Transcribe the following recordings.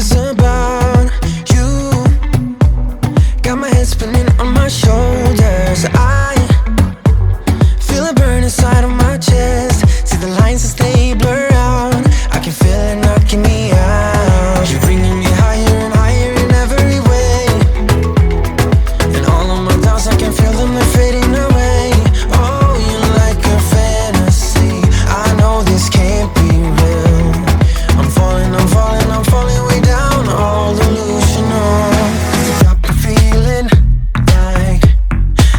is about you. Got my head spinning on my shoulders. I feel it burn inside of my chest. See the lines as they blur out. I can feel it knocking me out. You're bringing me higher and higher in every way. And all of my doubts, I can feel them, they're fading away. Oh, you're like a fantasy. I know this can't be real. I'm falling, I'm falling, I'm falling way down. All delusional. You got me feeling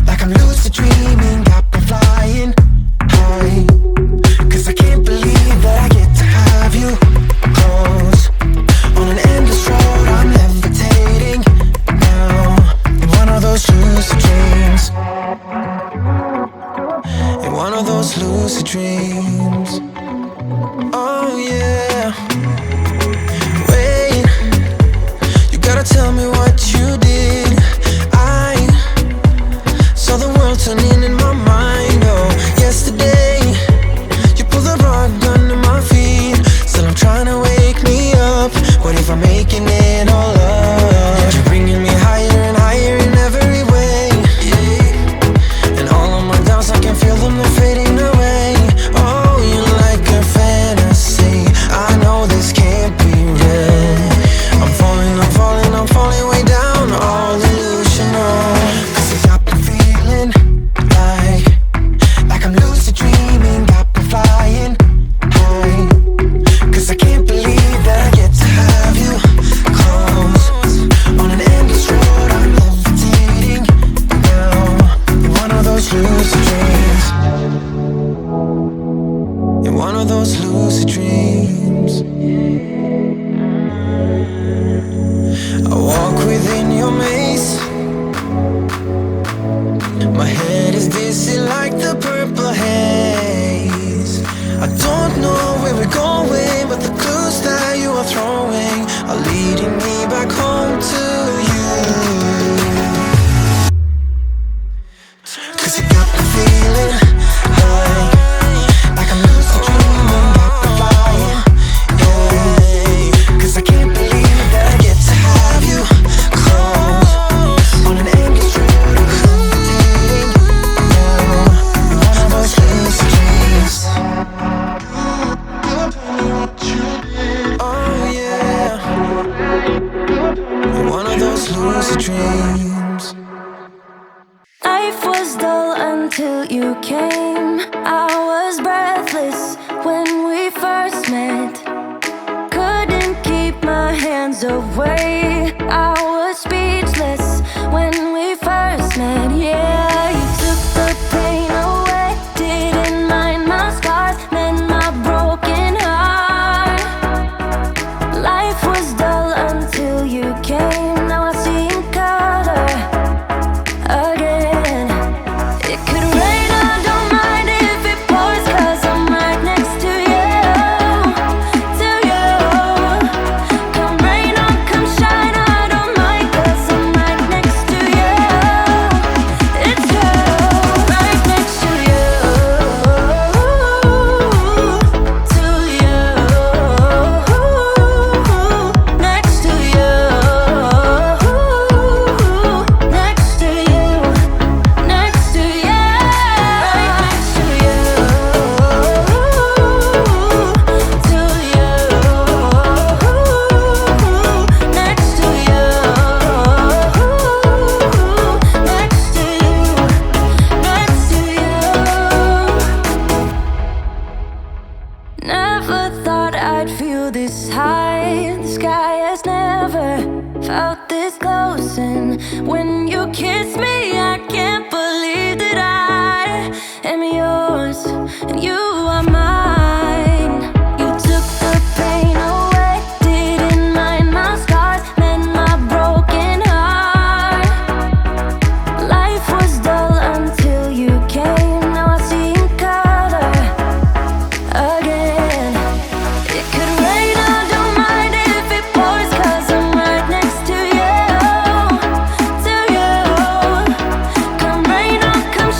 like I'm lucid dreaming. Got me flying high. 'Cause I can't believe that I get to have you close. On an endless road, I'm levitating now. In one of those lucid dreams. In one of those lucid dreams. Oh yeah. Wait, you gotta tell me what you did. I saw the world turning in my mind. Oh, yesterday you pulled the rug under my feet. Still I'm trying to wake me up. What if I'm making it all up? You're bringing me higher and higher in every way. Yeah. And all of my doubts, I can feel them, they're fading away. Oh, you're like a fantasy. I know this can't be real. I'm falling, I'm falling, I'm falling way down. All delusional. 'Cause you got me feeling like I'm lucid dreaming. Got me flying high. 'Cause I can't believe that I get to have you close. On an endless road, I'm levitating now. In one of those lucid dreams. In one of those lucid dreams. I walk within your maze. My head is dizzy like the purple haze. I don't know where we're going, but the clues that you are throwing are leading me back home to you. 'Cause you got me feeling like I'm lucid dreaming. Got me flying, yeah. 'Cause I can't believe that I get to have you close. On an endless road, I'm levitating now. In one of those lucid dreams. Oh yeah. In one of those lucid dreams. Life was dull until you came. I was breathless when we first met. Couldn't keep my hands away. I was speechless when we first met. Yeah, you took the pain away. Didn't mind my scars, then my broken heart. Life was dull until you came. Now I see in color again. It could rain, I don't mind if it pours, 'cause I'm right next to you. Come rain or come shine, I don't mind, 'cause I'm right next to you. It's you, right next to you. To you. Next to you. Next to you. Next to you. Right next to you. To you. Next to you. Next to you. Next to you. Never thought I'd feel this high. The sky has never felt this close. And when you kiss me, I can't believe that I am yours and you are mine. You took the pain away. Didn't mind my scars, then my broken heart. Life was dull until you came. Now I see in color again. It could rain, I don't mind if it pours, 'cause I'm right next to you. To you. Come rain or come